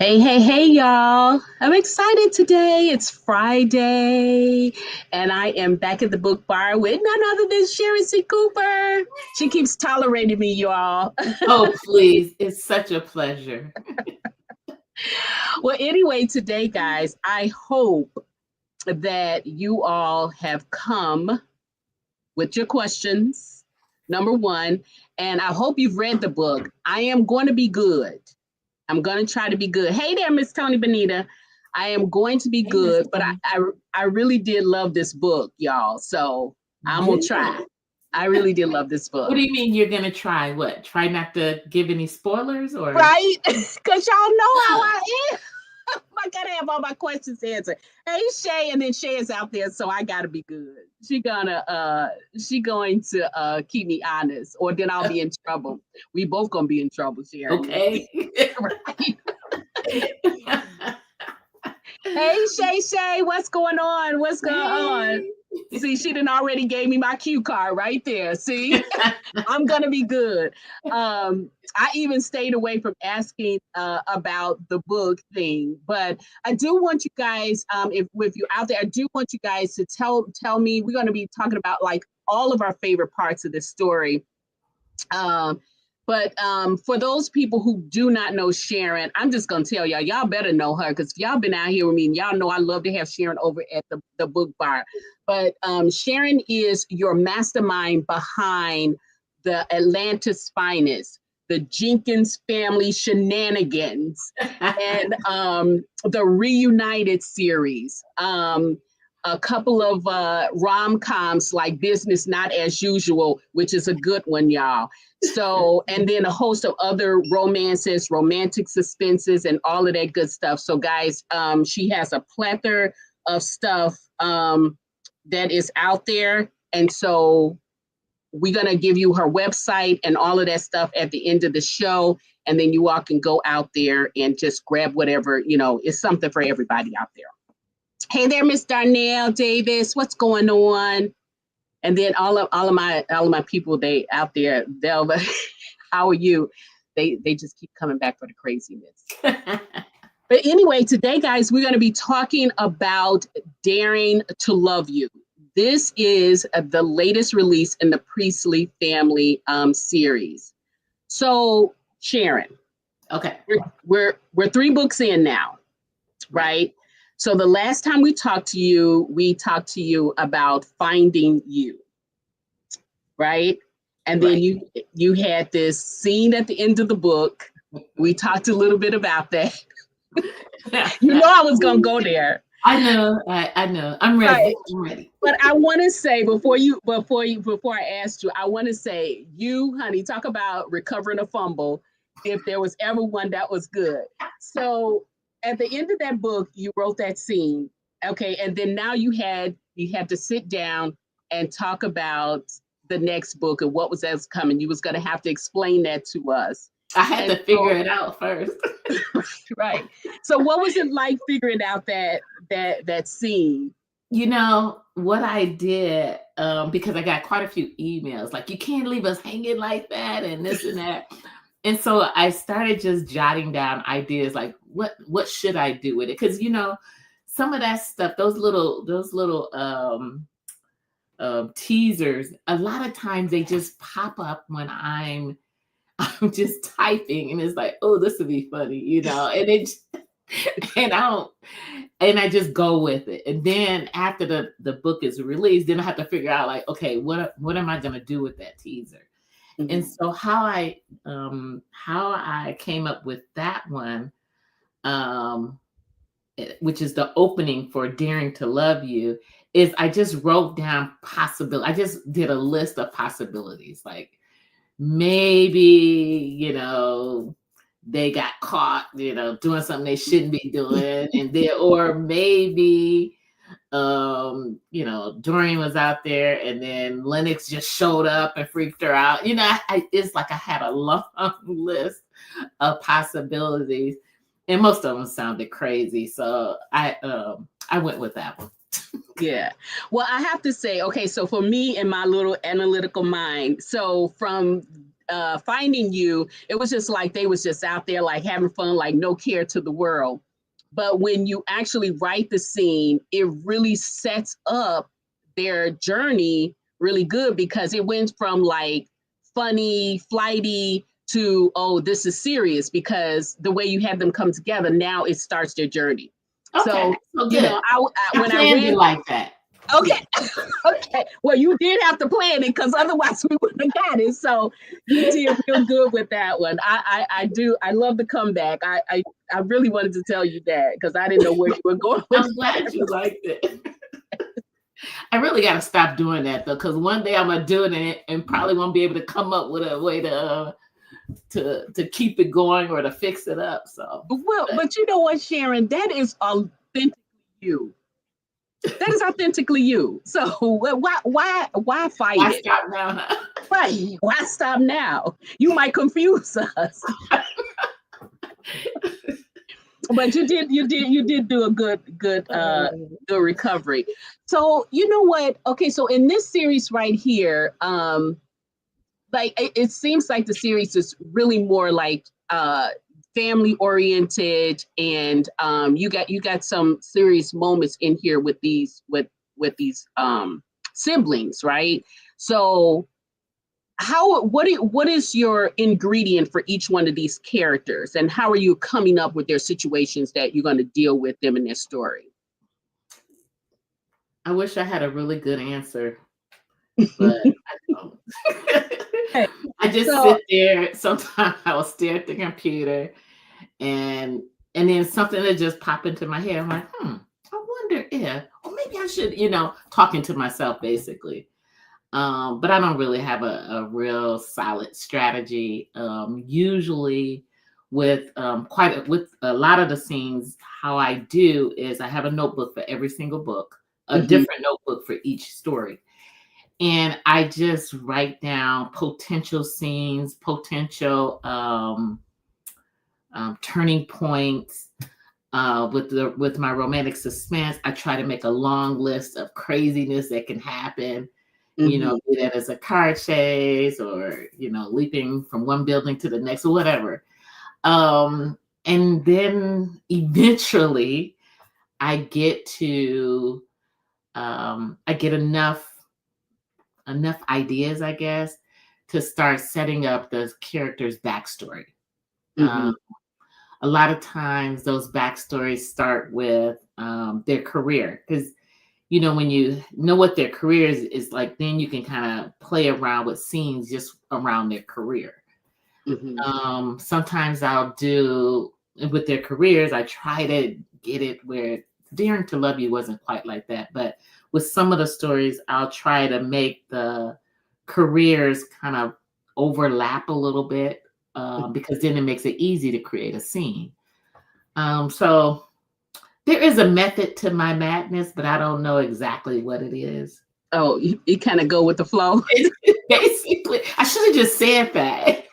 Hey, hey, hey, y'all. I'm excited today. It's Friday, and I am back at the book bar with none other than Sharon C. Cooper. She keeps tolerating me, y'all. Oh, please. It's such a pleasure. Well, anyway, today, guys, I hope that you all have come with your questions, number one, and I hope you've read the book. I am going to be good. I'm going to try to be good. Hey there, Miss Tony Benita. I am going to be Hey, Miss good, but I, Tony. I, I really did love this book, y'all. So I'm going to try. Good. I really did love this What book. do you mean you're going to try what? Try not to give any spoilers or? Right? Because y'all know how I am. I got to have all my questions answered. Hey, Shay, and then Shay is out there, so I got to be good. She going to keep me honest, or then I'll be in trouble. We both going to be in trouble, Sharon. Okay. Right? Hey, Shay Shay, what's going on? What's going on? Hey. See, she done already gave me my cue card right there. See, I'm gonna be good. I even stayed away from asking about the book thing, but I do want you guys, if you're out there, I do want you guys to tell me. We're gonna be talking about like all of our favorite parts of this story. Um, but for those people who do not know Sharon, I'm just gonna tell y'all better know her because y'all been out here with me and y'all know I love to have Sharon over at the book bar. But Sharon is your mastermind behind the Atlantis Finest, the Jenkins family shenanigans, and the Reunited series. A couple of rom-coms like Business Not As Usual, which is a good one, y'all. So, and then a host of other romances, romantic suspenses, and all of that good stuff. So, guys, she has a plethora of stuff that is out there. And so we're going to give you her website and all of that stuff at the end of the show. And then you all can go out there and just grab whatever, it's something for everybody out there. Hey there, Miss Darnell Davis. What's going on? And then all of my people they out there, they'll how are you? They just keep coming back for the craziness. But anyway, today, guys, we're going to be talking about Daring to Love You. This is the latest release in the Priestley family series. So, Sharon, Okay. we're 3 books in now, right? So the last time we talked to you about finding you, right? And then Right. you had this scene at the end of the book. We talked a little bit about that. You know I was gonna go there. I know. I know. I'm Right. ready. I'm ready. But I want to say before I asked you, I want to say you, honey, talk about recovering a fumble. If there was ever one that was good. So at the end of that book, you wrote that scene. Okay. And then now you had to sit down and talk about the next book and what was that's coming. You was gonna have to explain that to us. I had And to figure so it out first. right. So what was it like figuring out that scene? What I did, because I got quite a few emails, like, you can't leave us hanging like that and this and that. And so I started just jotting down ideas like what should I do with it? Because some of that stuff, those little teasers, a lot of times they just pop up when I'm just typing and it's like, oh, this would be funny, and it and I don't and I just go with it. And then after the book is released, then I have to figure out like, okay, what am I gonna do with that teaser? And Mhm. so how I came up with that one, um, which is the opening for Daring to Love You, is I just wrote down possibility. I just did a list of possibilities, like maybe they got caught doing something they shouldn't be doing, and then or maybe Dorian was out there and then Lennox just showed up and freaked her out. It's like I had a long list of possibilities, and most of them sounded crazy. So I went with that one. Yeah. Well, I have to say, okay, so for me in my little analytical mind, so from finding you, it was just like they was just out there like having fun, like no care to the world. But when you actually write the scene, it really sets up their journey really good, because it went from like funny, flighty to, oh, this is serious, because the way you have them come together, now it starts their journey. Okay, So, so you good. know, I when I planned read, it like that. okay, okay, well, you did have to plan it, because otherwise we wouldn't have got it. So you did real good with that one. I do. I love the comeback. I really wanted to tell you that, because I didn't know where you were going with I'm that. glad you liked it. I really got to stop doing that though, because one day I'm gonna do it and probably won't be able to come up with a way to keep it going or to fix it up. So, Well, but you know what, Sharon, that is authentically you. That is authentically you. So why fight I it? stop now. Huh? Why stop now? You might confuse us. But you did do a good recovery. So you know what? Okay, so in this series right here, like it seems like the series is really more like family oriented, and you got some serious moments in here with these siblings, right? So what is your ingredient for each one of these characters, and how are you coming up with their situations that you're going to deal with them in their story? I wish I had a really good answer, but I don't. Okay, I just so sit there. Sometimes I'll stare at the computer and then something that just pop into my head. I'm like, I wonder if, or maybe I should, talking to myself basically. But I don't really have a real solid strategy. Usually with with a lot of the scenes, how I do is I have a notebook for every single book, a mhm, different notebook for each story. And I just write down potential scenes, potential turning points. With my romantic suspense, I try to make a long list of craziness that can happen. mhm. Be that as a car chase or leaping from one building to the next or whatever. And then eventually, I get to I get enough ideas, I guess, to start setting up the character's backstory. Um, Mhm. a lot of times, those backstories start with their career, because when you know what their career is like, then you can kind of play around with scenes just around their career. Mhm. Sometimes I'll do with their careers, I try to get it where Daring to Love You wasn't quite like that, but with some of the stories, I'll try to make the careers kind of overlap a little bit, because then it makes it easy to create a scene. So there is a method to my madness, but I don't know exactly what it is. Oh, you kind of go with the flow. Basically, I should have just said that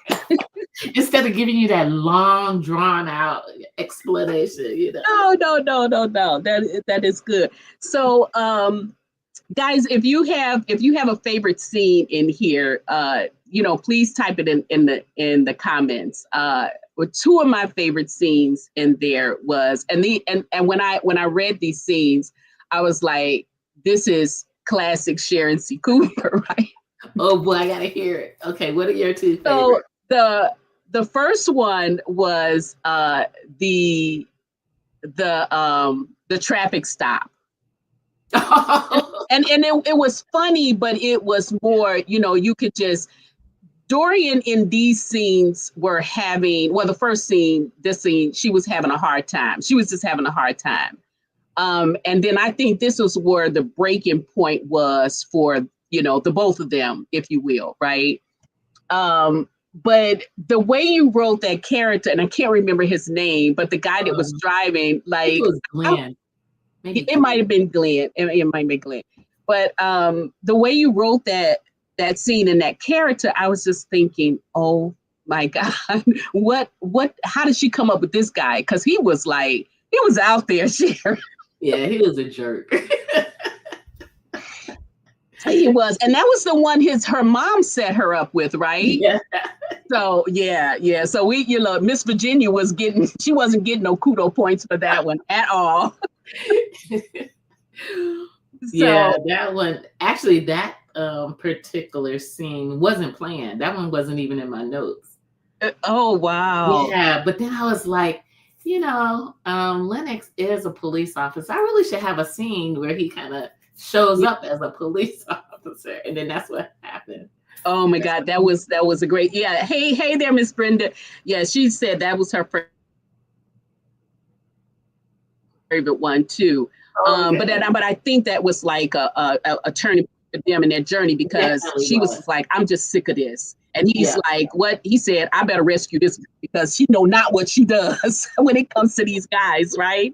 instead of giving you that long, drawn out explanation. No, no, no, no, no. That is good. So, guys, if you have a favorite scene in here, please type it in the comments. With two of my favorite scenes in there was, and when I read these scenes, I was like, this is classic Sharon C. Cooper, right? Oh boy, I gotta hear it. Okay, what are your two So favorites? the first one was the traffic stop. And it was funny, but it was more, you could just, Dorian in these scenes were having, well, the first scene, this scene, she was having a hard time. She was just having a hard time. And then I think this was where the breaking point was for, the both of them, if you will, right? But the way you wrote that character, and I can't remember his name, but the guy that was I driving, think it like, was Glenn. Maybe it might Glenn. have been Glenn. It might be Glenn. But the way you wrote that scene and that character, I was just thinking, oh my God, how did she come up with this guy? Because he was out there, Sharon. Yeah, he was a jerk. He was, and that was the one her mom set her up with, right? Yeah. So yeah. So Miss Virginia she wasn't getting no kudo points for that one at all. Yeah, So that one actually that particular scene wasn't planned. That one wasn't even in my notes. oh wow. Yeah, but then I was like, Lennox is a police officer. I really should have a scene where he kind of shows up as a police officer, and then that's what happened. Oh my God, that was a great. Yeah. Hey there, Miss Brenda. Yeah, she said that was her favorite one too. Okay. But I think that was like a turning point for them in their journey, because Definitely she was was. like, I'm just sick of this. And he's Yeah. like, what? He said, I better rescue this because she know not what she does when it comes to these guys, right?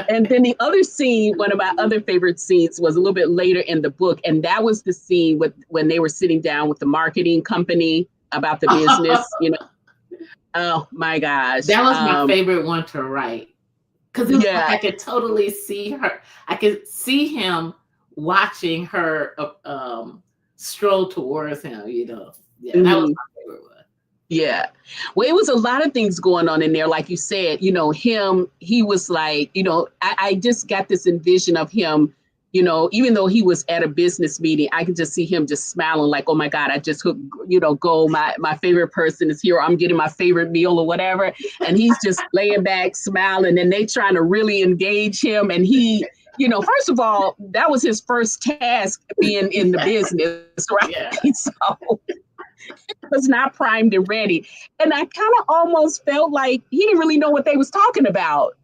And then the other scene, one of my other favorite scenes, was a little bit later in the book, and that was the scene when they were sitting down with the marketing company about the business. Oh my gosh. That was my favorite one to write. Because it was like Yeah. I could totally see her. I could see him watching her stroll towards him. Yeah, that was Mhm. my favorite one. Yeah. Well, it was a lot of things going on in there. Like you said, he was like, I just got this envision of him, even though he was at a business meeting, I could just see him just smiling like, oh my God, I just hooked, gold. My favorite person is here. I'm getting my favorite meal or whatever. And he's just laying back, smiling, and they trying to really engage him. And he, first of all, that was his first task being in the business, right? Yeah. So was not primed and ready. And I kind of almost felt like he didn't really know what they was talking about,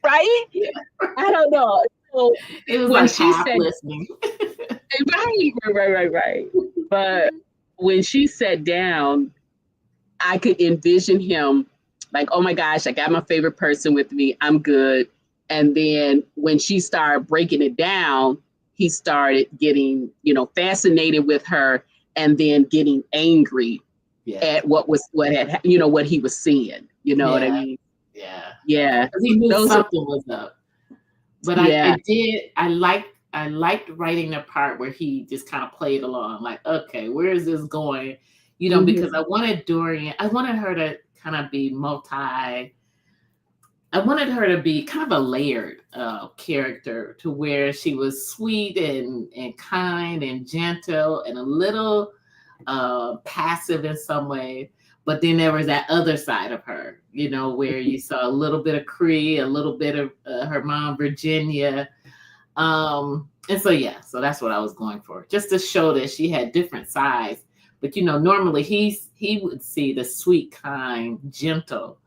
right? Yeah. I don't know. So It was when like she half said, listening. right. But when she sat down, I could envision him like, oh my gosh, I got my favorite person with me. I'm good. And then when she started breaking it down, he started getting, fascinated with her, and then getting angry Yeah. at what he was seeing. You know what I Yeah. mean? Yeah. Yeah. Because he knew Those are, something was up. But yeah. I liked writing the part where he just kind of played along, like, okay, where is this going? Because I wanted her to kind of be I wanted her to be kind of a layered character, to where she was sweet and kind and gentle and a little passive in some way. But then there was that other side of her, where you saw a little bit of Cree, a little bit of her mom, Virginia. And so that's what I was going for, just to show that she had different sides. But normally he would see the sweet, kind, gentle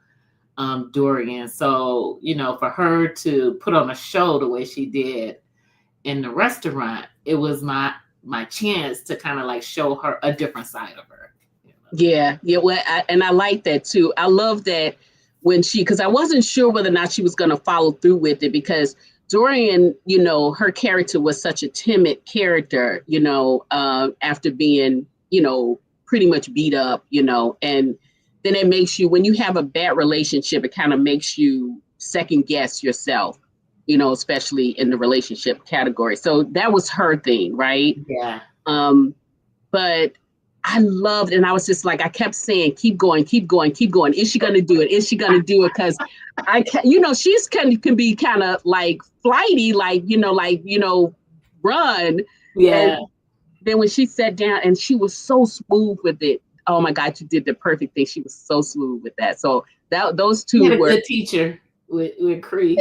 Dorian. So, for her to put on a show the way she did in the restaurant, it was my chance to kind of like show her a different side of her. Yeah. Well, and I like that too. I love that because I wasn't sure whether or not she was going to follow through with it, because Dorian, her character was such a timid character, after being, pretty much beat up, and then it makes you, when you have a bad relationship, it kind of makes you second guess yourself, especially in the relationship category. So that was her thing, right? Yeah. But I loved, and I was just like, I kept saying, keep going, keep going, keep going. Is she going to do it? Is she going to do it? Because she's can be kind of like flighty, run. Yeah. And then when she sat down, and she was so smooth with it. Oh my God, you did the perfect thing. She was so smooth with that. So those He had two a were good teacher with Cree.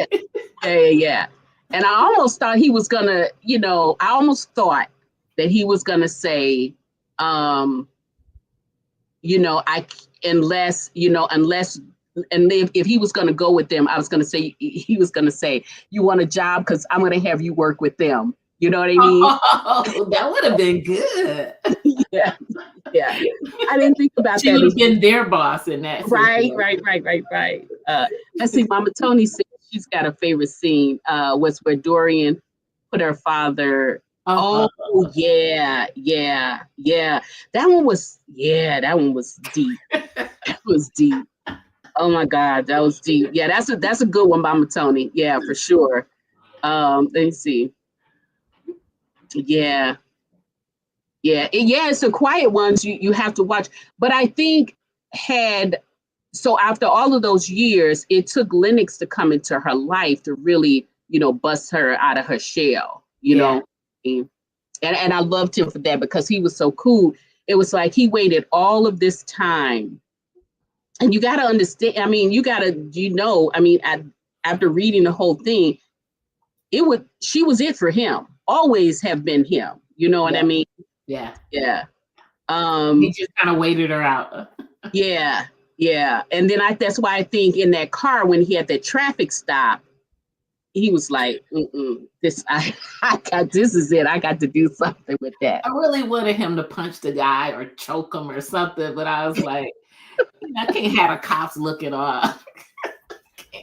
yeah. And I almost thought he was gonna, I almost thought that he was gonna say, I unless and if he was going to go with them, I was going to say, he was going to say, you want a job because I'm going to have you work with them. You know what I mean? Oh, that would have been good. Yeah. I didn't think about She that. would have been their boss in that Right. situation. Let's see. Mama Tony said she's got a favorite scene. Was where Dorian put her father. Oh yeah. That one was deep. That was deep. Oh my God, that was deep. Yeah, that's a good one, Mama Tony. Yeah, for sure. Let me see. Yeah. Yeah, it's the quiet ones you have to watch. But I think had so after all of those years, it took Lennox to come into her life to really, bust her out of her shell, Yeah. And I loved him for that because he was so cool. It was like he waited all of this time. And you gotta understand, I mean, after reading the whole thing, she was it for him, always have been him. You know what Yeah. I mean? Yeah. Yeah. He just kind of waited her out. Yeah, yeah. And then that's why I think in that car when he had that traffic stop, he was like, this I got this is it. I got to do something with that. I really wanted him to punch the guy or choke him or something, but I was like, I can't have the cops looking on.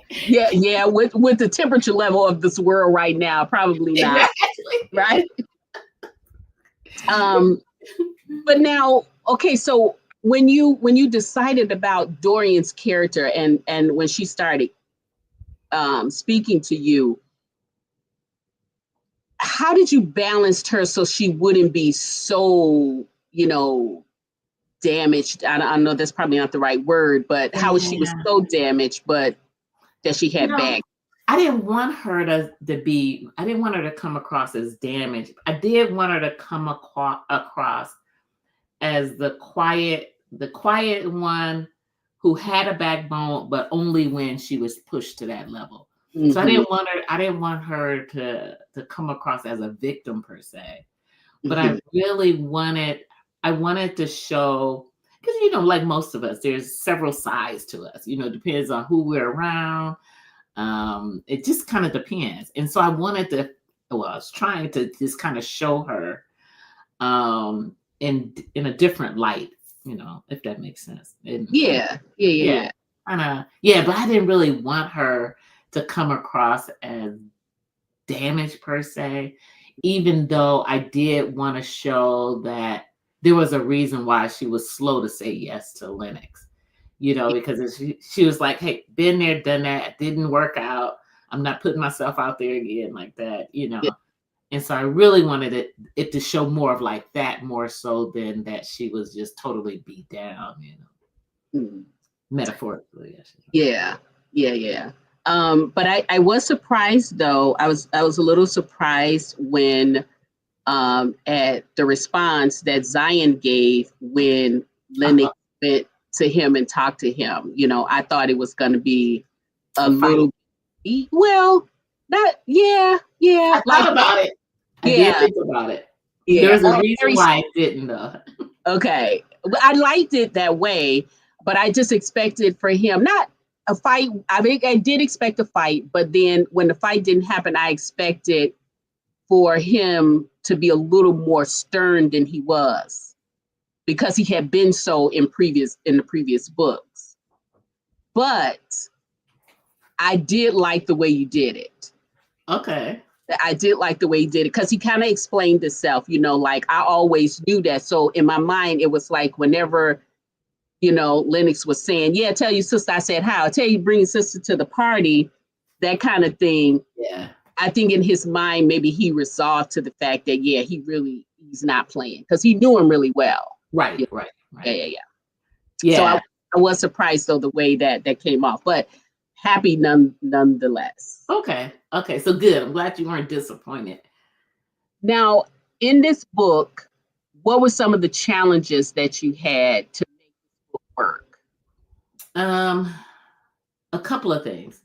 Yeah, with the temperature level of this world right now, probably not. Exactly. Right. But now, okay, so when you decided about Dorian's character and when she started speaking to you, how did you balance her so she wouldn't be so, damaged? I know that's probably not the right word, but how she was Yeah. so damaged, but that she You had know, back. I didn't want her I didn't want her to come across as damaged. I did want her to come across as the quiet one who had a backbone, but only when she was pushed to that level. So Mm-hmm, I didn't want her to come across as a victim per se. But mm-hmm. I wanted to show, because like most of us, there's several sides to us. Depends on who we're around. It just kind of depends. And so I was trying to just kind of show her in a different light, if that makes sense. And yeah, Yeah. yeah, but I didn't really want her to come across as damaged per se, even though I did want to show that there was a reason why she was slow to say yes to Lennox, because she was like, hey, been there, done that, didn't work out. I'm not putting myself out there again like that. And so I really wanted it to show more of like that, more so than that she was just totally beat down, Mm. metaphorically. I should say. Yeah. But I was surprised though. I was a little surprised when at the response that Zion gave when Uh-huh. Lennox went to him and talked to him. I thought it was going to be a A fight. little, well, not, yeah, I like, thought about it. I did yeah, think about it. yeah, There's a or reason very, why I didn't, though. okay. I liked it that way, but I just expected for him, not a fight. I mean, I did expect a fight, but then when the fight didn't happen, I expected for him to be a little more stern than he was because he had been so in the previous books. But I did like the way you did it. Okay. I did like the way he did it because he kind of explained himself, like I always knew that. So in my mind, it was like whenever, Lennox was saying, yeah, tell your sister I said hi, I'll tell you bring your sister to the party, that kind of thing. Yeah. I think in his mind, maybe he resolved to the fact that, yeah, he's not playing because he knew him really well. Right, Yeah, right, yeah, right. yeah, yeah. So Yeah. I was surprised though the way that came off, but happy nonetheless. Okay. Okay. So good. I'm glad you weren't disappointed. Now, in this book, what were some of the challenges that you had to make this book work? Um, a couple of things.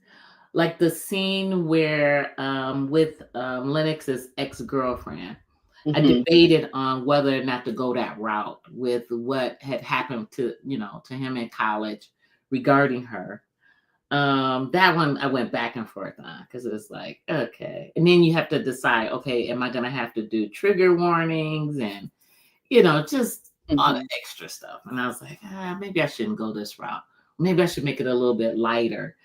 Like the scene where with Lennox's ex-girlfriend, I Mm-hmm. debated on whether or not to go that route with what had happened to him in college regarding her. That one I went back and forth on because it was like, okay. And then you have to decide, okay, am I gonna have to do trigger warnings and just all the Mm-hmm. extra stuff? And I was like, maybe I shouldn't go this route. Maybe I should make it a little bit lighter.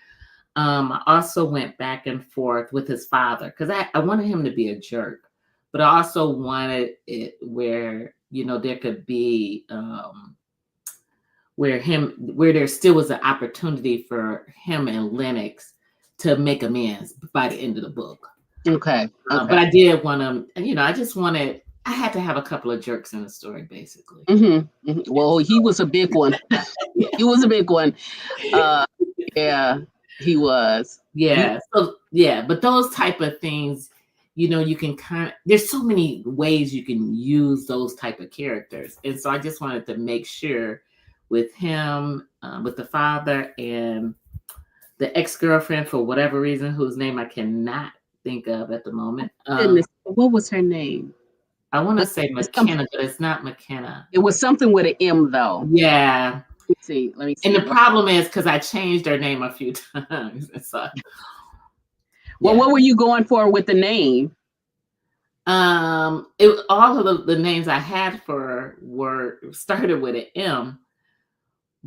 I also went back and forth with his father because I wanted him to be a jerk, but I also wanted it where, there could be where there still was an opportunity for him and Lennox to make amends by the end of the book. Okay. But Okay. I did want to, I just wanted, I had to have a couple of jerks in the story, basically. Well, he was a big one. Yeah. He was a big one. Uh, yeah, he was. He, Yeah. So yeah, but those type of things, you can there's so many ways you can use those type of characters. And so I just wanted to make sure with him, with the father and the ex-girlfriend for whatever reason, whose name I cannot think of at the moment. goodness, what was her name? I want to Was say it something? McKenna, but it's not McKenna. It was something with an M, though. Yeah. Let me see. Let me And see. the problem is because I changed her name a few times. So Well, yeah. what were you going for with the name? All of the names I had for her were started with an M,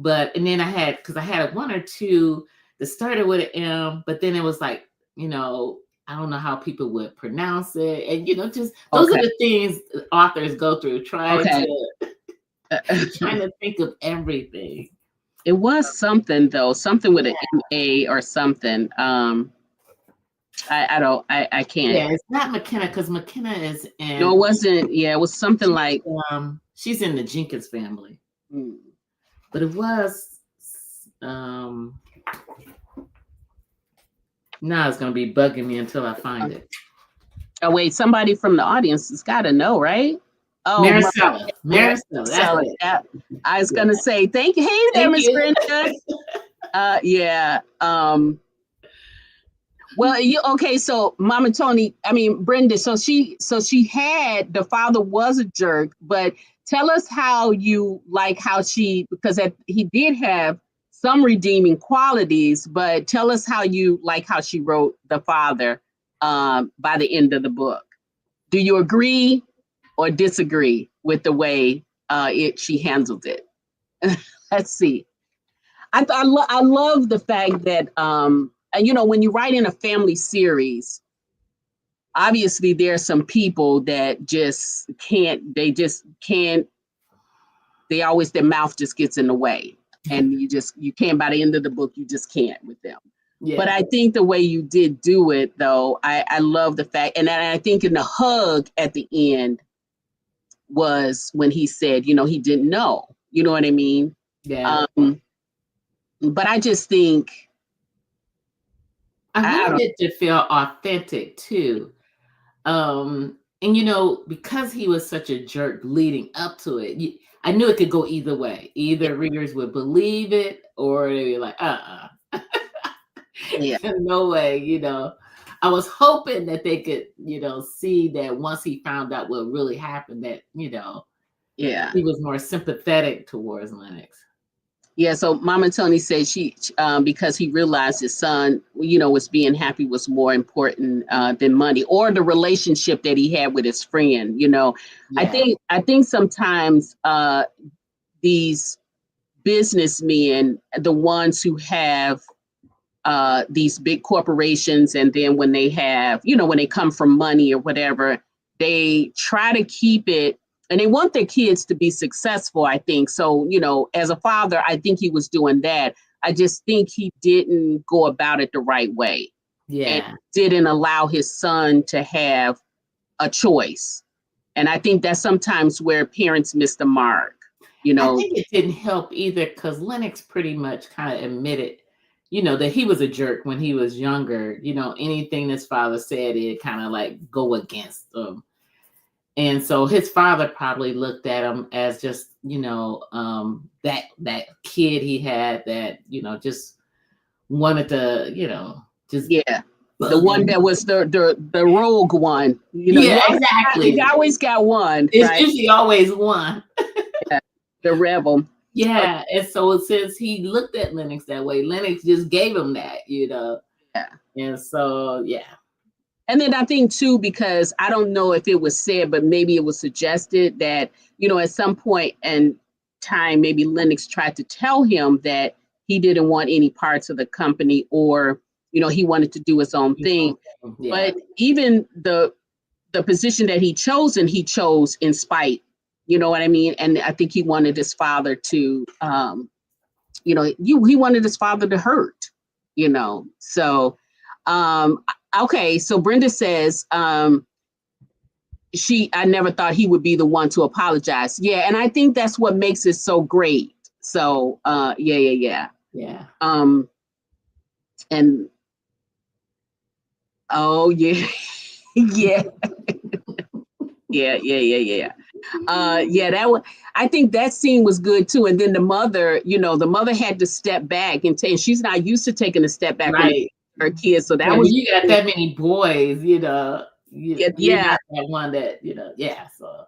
and then because I had one or two that started with an M, but then it was like, I don't know how people would pronounce it. And just those are Okay. the things authors go through Okay. trying to think of everything. It was something though, something with an MA or something. I can't. Yeah, it's not McKenna because McKenna is No, in it wasn't. Yeah, it was something like. she's in the Jenkins family. Hmm. But it was now it's gonna be bugging me until I find it. Oh wait, somebody from the audience has got to know, right? Oh, Maricela. That's it. Yeah. I was gonna say thank you. Hey there, Thank Miss you. Brenda. Yeah. Well, okay? So, Mama Tony, I mean Brenda. So she had the father was a jerk, but tell us how you like how she because he did have some redeeming qualities, but tell us how you like how she wrote the father by the end of the book. Do you agree or disagree with the way she handled it? Let's see. I love the fact that when you write in a family series, obviously there are some people that just can't. They just can't. They always their mouth just gets in the way, and you can't. By the end of the book, you just can't with them. Yeah. But I think the way you did do it, though, I love the fact, and I think in the hug at the end was when he said, he didn't know. You know what I mean? Yeah. But I just think I I wanted don't. it to feel authentic too. And because he was such a jerk leading up to it, I knew it could go either way. Either readers would believe it or they'd be like, Yeah. no way, I was hoping that they could, see that once he found out what really happened, that, Yeah. he was more sympathetic towards Lennox. Yeah. So Mama Tony said because he realized his son, was being happy was more important than money or the relationship that he had with his friend. Yeah. I think sometimes these businessmen, the ones who have these big corporations, and then when they have, when they come from money or whatever, they try to keep it and they want their kids to be successful, I think. So, as a father, I think he was doing that. I just think he didn't go about it the right way. Yeah. And didn't allow his son to have a choice. And I think that's sometimes where parents miss the mark. I think it didn't help either because Lennox pretty much kind of admitted, that he was a jerk when he was younger. Anything his father said, it kind of like go against him. And so his father probably looked at him as just, that kid he had that, just wanted to, just the one that was the rogue one. exactly. You always got one. It's right? usually always one. The rebel. Yeah. And so since he looked at Lennox that way, Lennox just gave him that, Yeah. And so, yeah. And then I think too, because I don't know if it was said, but maybe it was suggested that, at some point in time, maybe Lennox tried to tell him that he didn't want any parts of the company or, he wanted to do his own thing. Yeah. But even the position that he chose in spite, you know what I mean? And I think he wanted his father to, he wanted his father to hurt, So Okay, so Brenda says, I never thought he would be the one to apologize. Yeah, and I think that's what makes it so great. So Yeah. And oh yeah, yeah, yeah, that was, I think that scene was good too. And then the mother had to step back and she's not used to taking a step back when Right. her kids. So that Yeah, when was you got that many boys, yeah, you're yeah. not that one that, yeah. So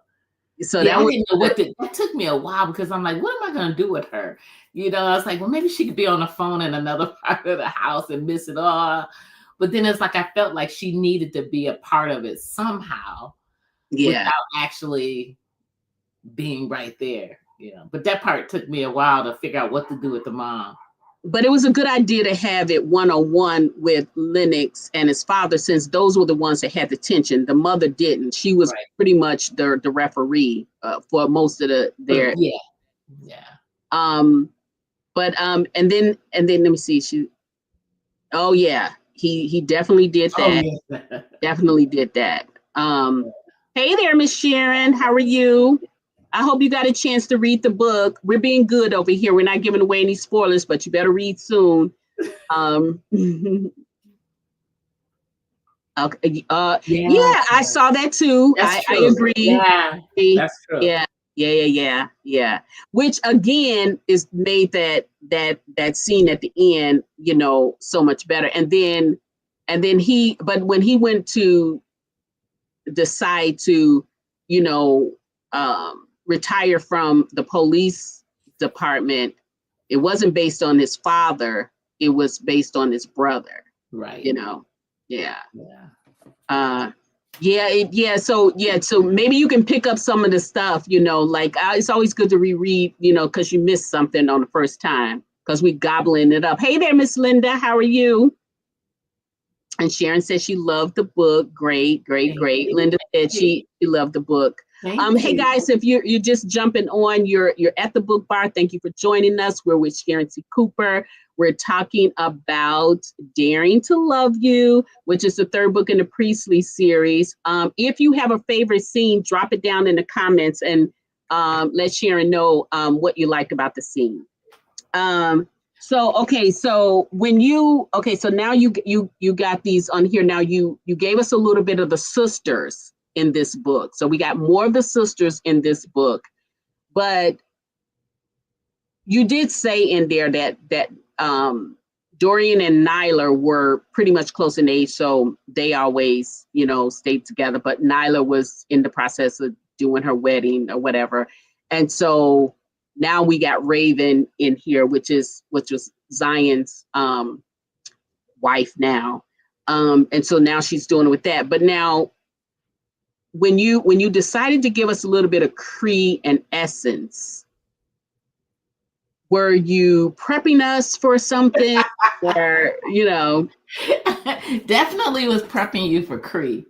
So yeah, that I was didn't know that took me a while because I'm like, what am I gonna do with her? I was like, well, maybe she could be on the phone in another part of the house and miss it all. But then it's like I felt like she needed to be a part of it somehow yeah. without actually being right there. But that part took me a while to figure out what to do with the mom. But it was a good idea to have it one-on-one with Lennox and his father, since those were the ones that had the tension. The mother didn't. She was Right. pretty much the referee for most of their. Yeah. But and then let me see. Oh yeah, he definitely did Oh that. yeah. Definitely did that. Hey there, Miss Sharon. How are you? I hope you got a chance to read the book. We're being good over here. We're not giving away any spoilers, but you better read soon. Okay. Yeah. Yeah, I saw that too. That's I true. agree. Yeah. That's true. Yeah. Yeah. Which again is made that scene at the end, so much better. But when he went to decide to, you know, retire from the police department, it wasn't based on his father. It was based on his brother. Right. Yeah. Yeah. So maybe you can pick up some of the stuff, like it's always good to reread, because you missed something on the first time, because we gobbling it up. Hey there, Miss Linda, how are you? And Sharon says she loved the book. Great. Thank you. Linda said Thank you. she loved the book. Thank Hey you. guys, if you're just jumping on, you're at the book bar. Thank you for joining us. We're with Sharon C. Cooper. We're talking about Daring to Love You, which is the third book in the Priestley series. If you have a favorite scene, drop it down in the comments and let Sharon know what you like about the scene. So now you got these on here. Now you gave us a little bit of the sisters in this book. So we got more of the sisters in this book, but you did say in there that Dorian and Nyla were pretty much close in age, so they always, stayed together. But Nyla was in the process of doing her wedding or whatever, and so now we got Raven in here, which was Zion's wife now, and so now she's doing it with that. But now, when you decided to give us a little bit of Cree and Essence, were you prepping us for something, or Definitely was prepping you for Cree.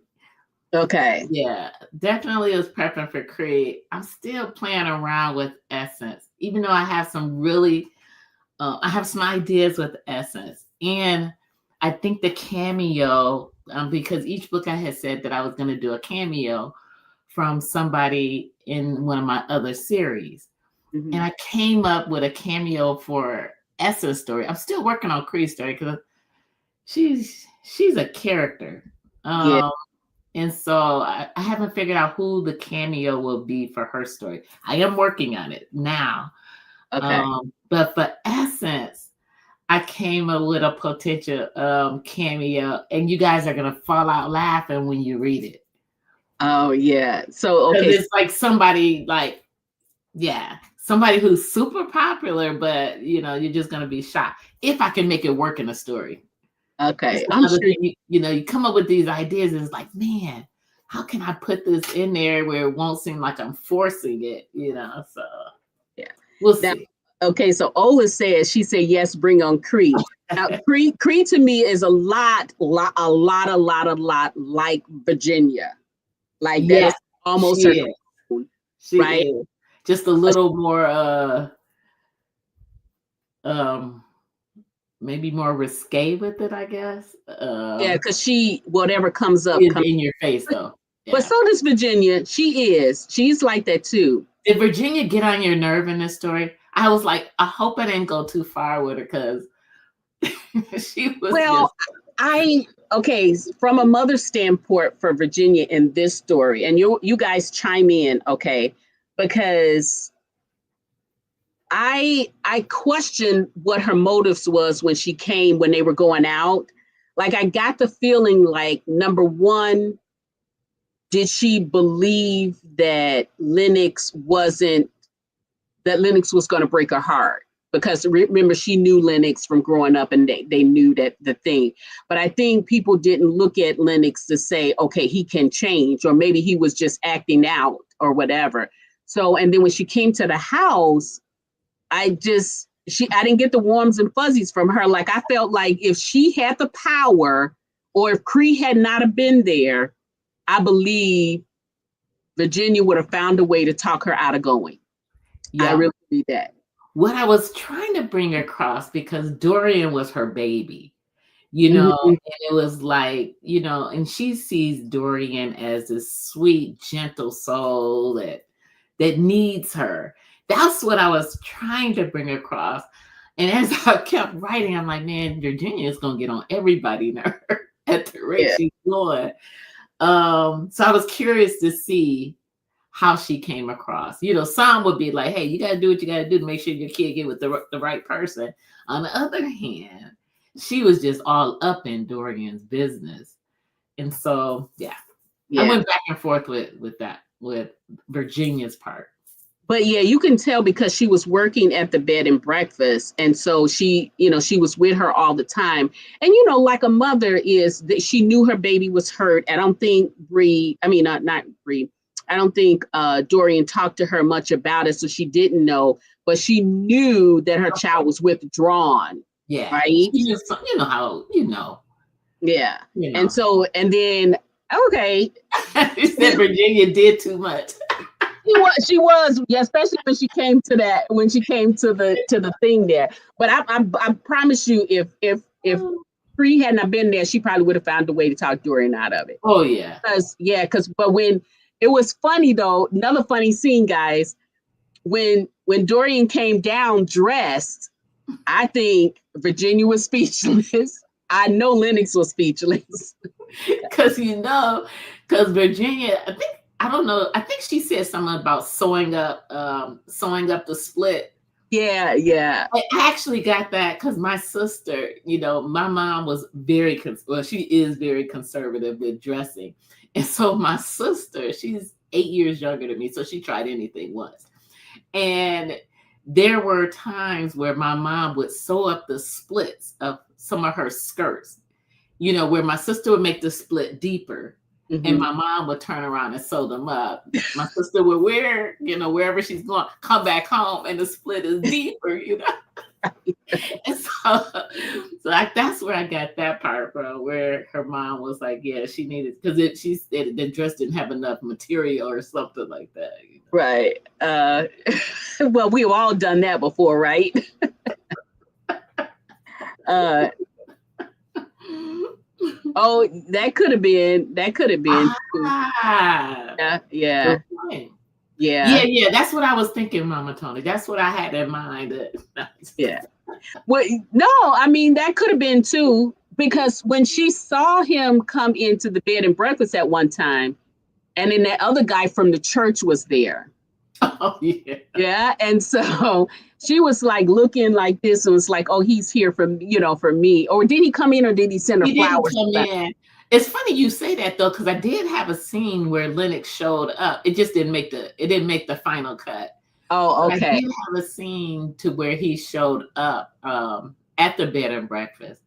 Okay. Yeah, definitely was prepping for Cree. I'm still playing around with Essence, even though I have I have some ideas with Essence. And I think the cameo, because each book I had said that I was going to do a cameo from somebody in one of my other series. Mm-hmm. And I came up with a cameo for Essence story. I'm still working on Cree's story because she's a character. Yeah. And so I haven't figured out who the cameo will be for her story. I am working on it now. Okay. But for Essence, I came up with a potential cameo, and you guys are gonna fall out laughing when you read it. Oh yeah. So Because okay. it's like somebody somebody who's super popular, but you're just gonna be shocked if I can make it work in a story. Okay. I'm sure you come up with these ideas, and it's like, man, how can I put this in there where it won't seem like I'm forcing it? So yeah. We'll Now, see. okay, so Ola says, she said yes, bring on Cree. Now Cree to me is a lot like Virginia. Like that is almost she her is. tone, She right? is just a little more maybe more risque with it, I guess. Yeah, because she whatever comes up Is comes. in your face though. But Yeah. so does Virginia. She's like that too. Did Virginia get on your nerve in this story? I was like, I hope I didn't go too far with her because she was Well, just I okay, from a mother standpoint for Virginia in this story, and you guys chime in, okay, because I questioned what her motives was when she came when they were going out. Like I got the feeling like number one, did she believe that Lennox was going to break her heart? Because remember, she knew Lennox from growing up and they knew that the thing. But I think people didn't look at Lennox to say, okay, he can change, or maybe he was just acting out or whatever. So, and then when she came to the house, I didn't get the warms and fuzzies from her. Like I felt like if she had the power or if Cree had not have been there, I believe Virginia would have found a way to talk her out of going. I yeah. really believe that. What I was trying to bring across because Dorian was her baby, Mhm. and it was like, and she sees Dorian as this sweet, gentle soul that needs her. That's what I was trying to bring across. And as I kept writing, I'm like, man, Virginia is gonna get on everybody's nerve at the rate Yeah, she's going. So I was curious to see how she came across. Some would be like, hey, you got to do what you got to do to make sure your kid get with the right person. On the other hand, she was just all up in Dorian's business. And so, yeah, I yeah. went back and forth with that, with Virginia's part. But yeah, you can tell because she was working at the bed and breakfast. And so she was with her all the time. And, like a mother is that she knew her baby was hurt. I don't think not Bree. I don't think Dorian talked to her much about it. So she didn't know, but she knew that her child was withdrawn. Yeah. Right. She just, how, Yeah. you And know. so, and then, okay. You said Virginia did too much. She was, yeah, especially when she came to the thing there. But I promise you, if Bree hadn't have been there, she probably would have found a way to talk Dorian out of it. Oh, yeah. But when it was funny though, another funny scene, guys, when Dorian came down dressed, I think Virginia was speechless. I know Lennox was speechless. Because Virginia, I don't know, I think she said something about sewing up the split. Yeah, yeah. I actually got that because my sister, my mom was she is very conservative with dressing. And so my sister, she's 8 years younger than me, so she tried anything once. And there were times where my mom would sew up the splits of some of her skirts, where my sister would make the split deeper and my mom would turn around and sew them up. My sister would wear, wherever she's going, come back home and the split is deeper, And so like that's where I got that part from, where her mom was like, yeah, she needed, because she said the dress didn't have enough material or something like that. Right. Well, we've all done that before, right? uh, oh, that could have been. Ah, Yeah, good yeah, point. yeah, Yeah, that's what I was thinking, Mama Tony. That's what I had in mind. yeah. Well, no, I mean that could have been too, because when she saw him come into the bed and breakfast at one time, and then that other guy from the church was there. Oh, yeah. Yeah, and so she was like looking like this and was like, "Oh, he's here for me." Or did he come in, or did he send her He didn't flowers? come in. It's funny you say that though, because I did have a scene where Lennox showed up. It just didn't make the final cut. Oh, But I okay. did have a scene to where he showed up at the bed and breakfast.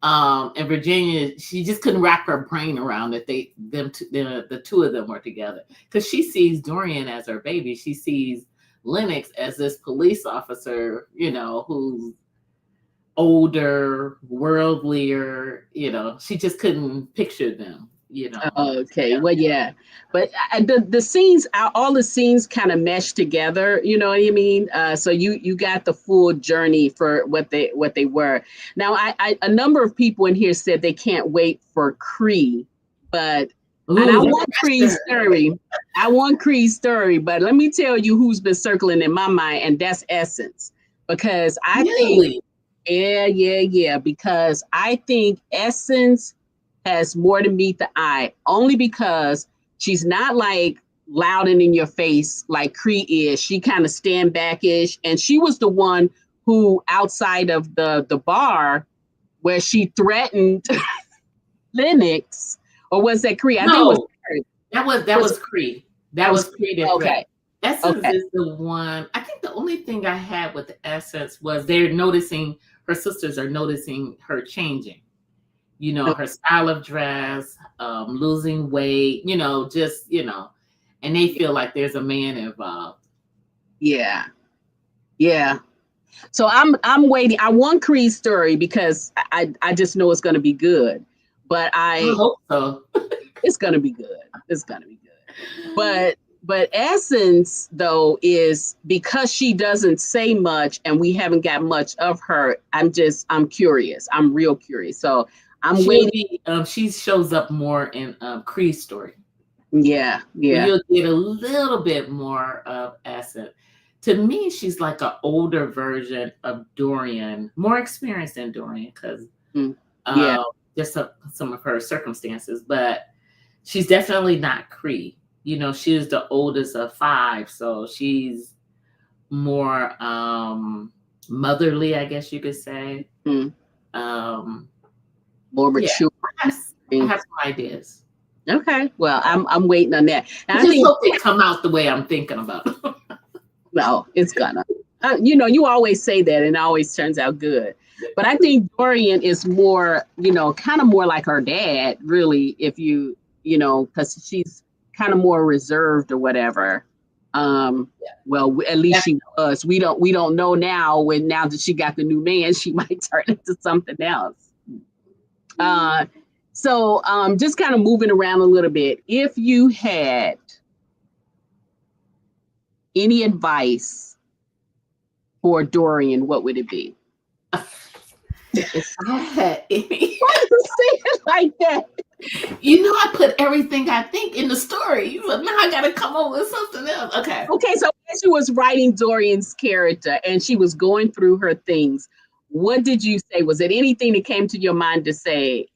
And Virginia, she just couldn't wrap her brain around that the two of them were together. Because she sees Dorian as her baby. She sees Lennox as this police officer, who's older, worldlier, she just couldn't picture them you know. Okay, Yeah. well, yeah, but the scenes, all the scenes kind of mesh together. You know what I mean? So you got the full journey for what they were. Now, a number of people in here said they can't wait for Cree, but and I Ooh, the want Cree's pressure. story. I want Cree's story, but let me tell you who's been circling in my mind, and that's Essence, because I think, Really? yeah, yeah, yeah, because I think Essence has more to meet the eye, only because she's not like loud and in your face like Cree is. She kind of stand back-ish, and she was the one who, outside of the bar where she threatened Lennox, or was that Cree? I think it was No, that was was Creed. that That was was Cree. Creed and Threat. Okay, Essence okay, is the one. I think the only thing I had with the Essence was they're noticing her sisters are noticing her changing. You know, her style of dress, losing weight. You know, just and they feel like there's a man involved. yeah, yeah. So I'm waiting. I want Cree's story because I just know it's going to be good, but I hope so. it's going to be good. It's going to be good. But Essence, though, is because she doesn't say much and we haven't got much of her. I'm curious. I'm real curious. So I'm She'll waiting. be. She shows up more in Creed's story. Yeah, So yeah, you'll get a little bit more of Essence. To me, she's like an older version of Dorian, more experienced than Dorian because mm, yeah, uh, just some of her circumstances. But she's definitely not Cree. You know, she's the oldest of five, so she's more motherly, I guess you could say. mm, Um, more yeah, mature. I have some ideas. Okay, well, I'm waiting on that, and I I just think hope they come out the way I'm thinking about them. no, it's gonna. You always say that, and it always turns out good. But I think Dorian is more, kind of more like her dad, really. If because she's kind of more reserved or whatever. Well, at least she was. We don't know now. Now that she got the new man, she might turn into something else. Uh, so just kind of moving around a little bit. If you had any advice for Dorian, what would it be? If I had any, Why you say it like that? I put everything I think in the story, but now I got to come up with something else. Okay. Okay, so as she was writing Dorian's character and she was going through her things, what did you say? Was it anything that came to your mind to say,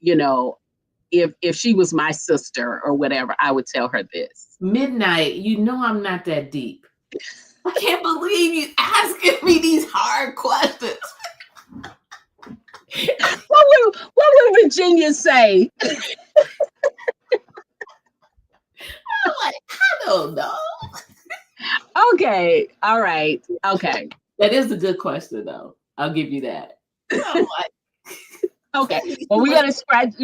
if she was my sister or whatever, I would tell her this? Midnight, I'm not that deep. I can't believe you asking me these hard questions. What would Virginia say? I'm like, I don't know. Okay, all right, okay. That is a good question, though. I'll give you that. I'm like, Okay. Well, we're gonna scratch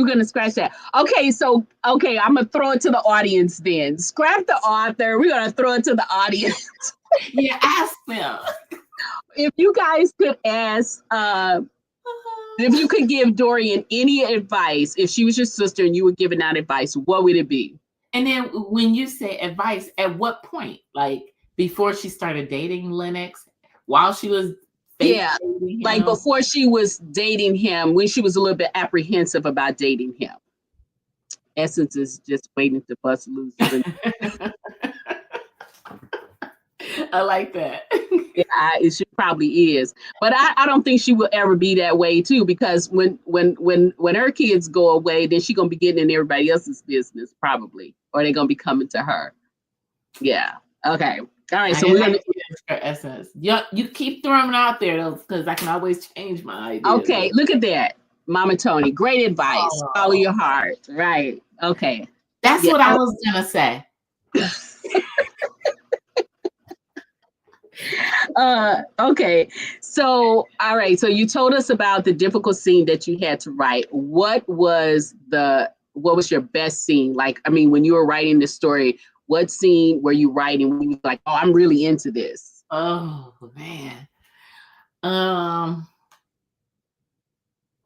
that. Okay, so I'm gonna throw it to the audience then. Scrap the author. We're gonna throw it to the audience. yeah, ask them. If you guys could ask, if you could give Dorian any advice, if she was your sister and you were giving out advice, what would it be? And then when you say advice, at what point? Like before she started dating Lennox, while she was Yeah, dating like him? before she was dating him, when she was a little bit apprehensive about dating him. Essence is just waiting to bust loose. I like that. Yeah, she probably is, but I don't think she will ever be that way too. Because when her kids go away, then she's gonna be getting in everybody else's business probably, or they're gonna be coming to her. Yeah. Okay. All right. So I we're like gonna. her essence. You keep throwing them out there though, because I can always change my ideas. Okay. Look at that, Mama Tony. Great advice. Oh. Follow your heart. Right. Okay. That's what I was gonna say. Okay. So, all right. So you told us about the difficult scene that you had to write. What was your best scene? Like, I mean, when you were writing the story, what scene were you writing when you were like, oh, I'm really into this? Oh man.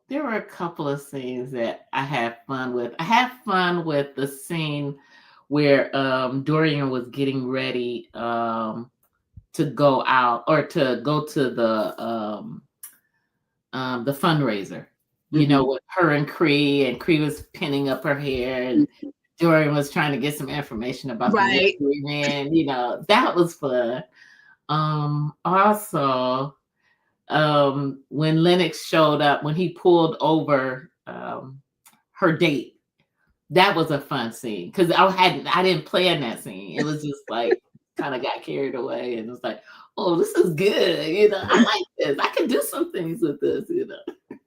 there were a couple of scenes that I had fun with. I had fun with the scene where Dorian was getting ready to go out or to go to the fundraiser. You know, Mhm. with her and Cree was pinning up her hair, and Mhm. Dorian was trying to get some information about the Right. mystery man. You know, that was fun. Also, when Lennox showed up, when he pulled over her date, that was a fun scene because I didn't plan that scene. It was just like kind of got carried away and it was like, oh, this is good. You know, I like this. I can do some things with this. You know,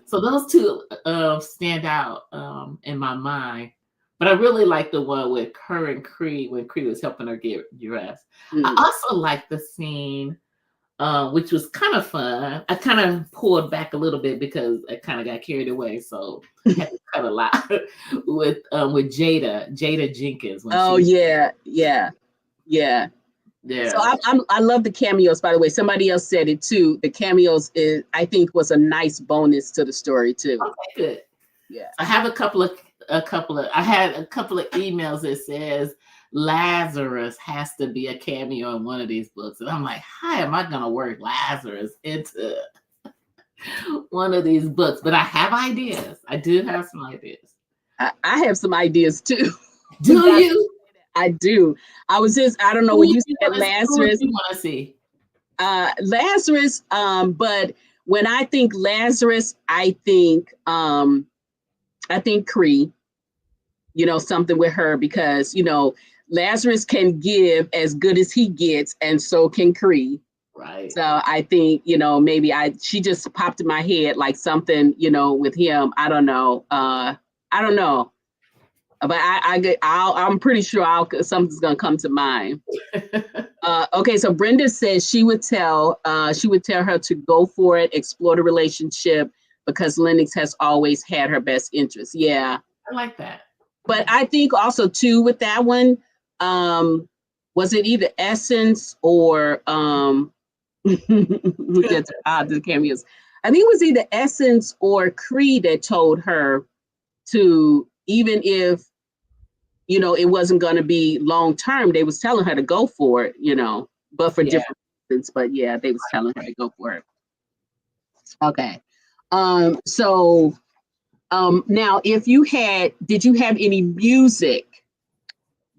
so those two stand out in my mind. But I really like the one with her and Cree when Cree was helping her get dressed. I Mm. also like the scene which was kind of fun. I kind of pulled back a little bit because I kind of got carried away, so had to cut a lot with Jada Jenkins when Oh she yeah, yeah, yeah. So yeah. I love the cameos. By the way, somebody else said it too. The cameos is I think was a nice bonus to the story too. Okay, good. Yeah. I have I had a couple of emails that says Lazarus has to be a cameo in one of these books, and I'm like, how am I gonna work Lazarus into one of these books? But I have ideas. I do have some ideas. I have some ideas too. Do That- you? I do. I don't know Who when would you you said want to? Who would Lazarus, you want to see? Lazarus, but when I think Lazarus, I think Cree, something with her because, Lazarus can give as good as he gets, and so can Cree. Right. So I think, maybe she just popped in my head like something, with him. I don't know. I don't know. But I'm pretty sure something's gonna come to mind. Okay, so Brenda says she would tell her to go for it, explore the relationship because Lennox has always had her best interest. Yeah, I like that. but I think also too with that one, um, was it either Essence or we get the cameos. I think it was either Essence or Creed that told her to even if it wasn't going to be long term. They was telling her to go for it, but for Yeah. different reasons. But yeah, they was telling her to go for it. Okay. So now if did you have any music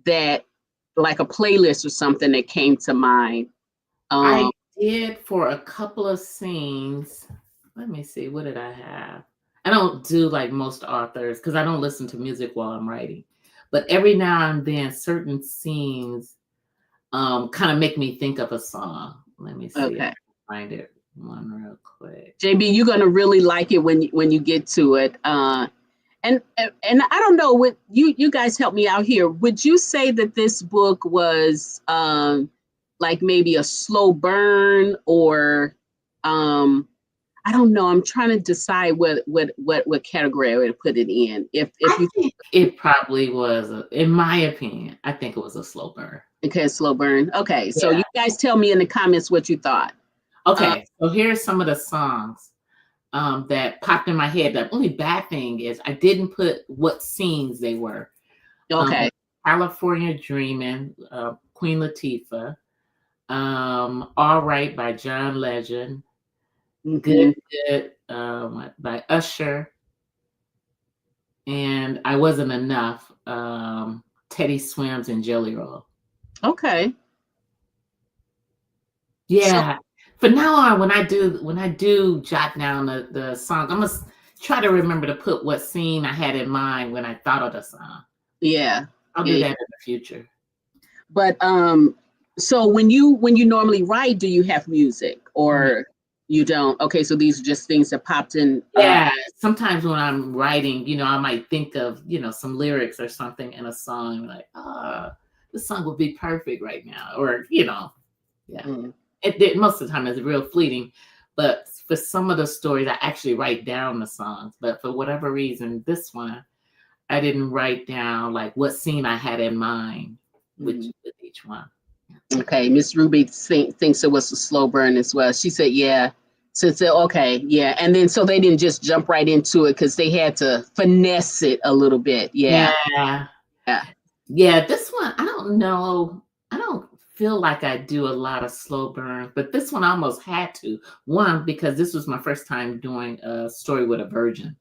that like a playlist or something that came to mind? I Um, did for a couple of scenes. Let me see. What did I have? I don't do like most authors because I don't listen to music while I'm writing. But every now and then, certain scenes kind of make me think of a song. Let me see if I okay. can find it one real quick. JB, you're gonna really like it when you get to it. And I don't know what you guys help me out here. Would you say that this book was like maybe a slow burn or I don't know. I'm trying to decide what category I would put it in. If I you think it probably was, in my opinion, I think it was a slow burn. okay, slow burn. Okay, so Yeah. you guys tell me in the comments what you thought. Uh, Okay. So here's some of the songs that popped in my head. The only bad thing is I didn't put what scenes they were. okay. California Dreamin', Queen Latifah, All Right by John Legend, Good Mhm. Good by Usher, and I Wasn't Enough, Teddy Swims and Jelly Roll. Okay. So Yeah. From now on, when I do jot down the song, I must try to remember to put what scene I had in mind when I thought of the song. yeah. I'll do Yeah. that in the future. But so when you normally write, do you have music or you don't? Okay, so these are just things that popped in. Yeah, sometimes when I'm writing, I might think of, some lyrics or something in a song, like, this song would be perfect right now. Or, yeah. Mm, Most of the time it's real fleeting. But for some of the stories, I actually write down the songs. But for whatever reason, this one, I didn't write down like what scene I had in mind mm. with each one. Okay, Miss Ruby thinks it was a slow burn as well. She said, yeah, So it's okay, yeah. And then so they didn't just jump right into it because they had to finesse it a little bit. Yeah. Yeah. Yeah. Yeah, this one, I don't know. I don't feel like I do a lot of slow burn, but this one I almost had to. One, because this was my first time doing a story with a virgin.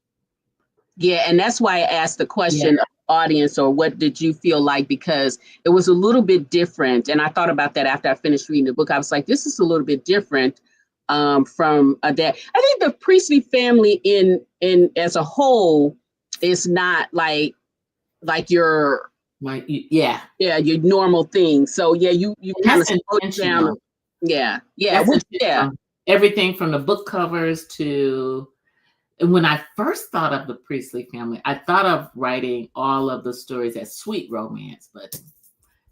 Yeah, and that's why I asked the Yeah. question of the audience, or what did you feel like? Because it was a little bit different. And I thought about that after I finished reading the book. I was like, this is a little bit different from that. I think the Priestley family in as a whole is not like your your normal thing. So yeah, you And kind of that's slowed it down. intentional. Yeah, That's which yeah. intentional. Everything from the book covers to and when I first thought of the Priestley family, I thought of writing all of the stories as sweet romance, but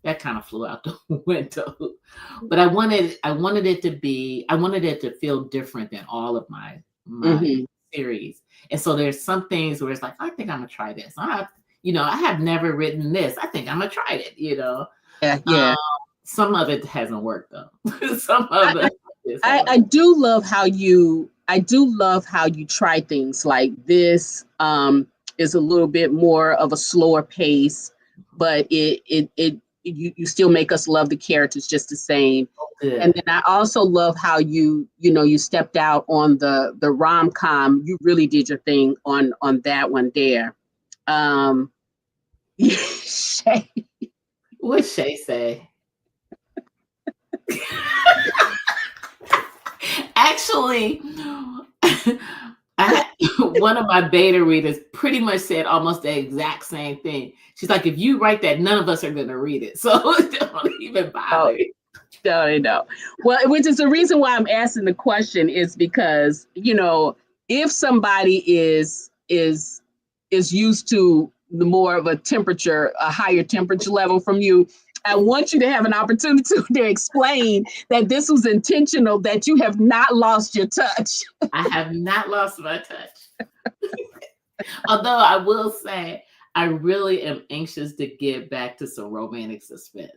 that kind of flew out the window. But I wanted it to feel different than all of my Hmm. series. And so there's some things where it's like, I think I'm gonna try this. I have never written this. I think I'm gonna try it. Yeah, Um, yeah. some of it hasn't worked though. Some of I, it haven't I do love how you try things like this. Is a little bit more of a slower pace, but you still make us love the characters just the same. worked And good. then I also love how you stepped out on the rom-com. You really did your thing on that one there. Um, Shay, What Shay say? Actually, one of my beta readers pretty much said almost the exact same thing. She's like, if you write that, none of us are going to read it. So don't even oh, bother. no. Well, which is the reason why I'm asking the question is because, if somebody is used to the more of a higher temperature level from you, I want you to have an opportunity to explain that this was intentional, that you have not lost your touch. I have not lost my touch. Although I will say, I really am anxious to get back to some romantic suspense.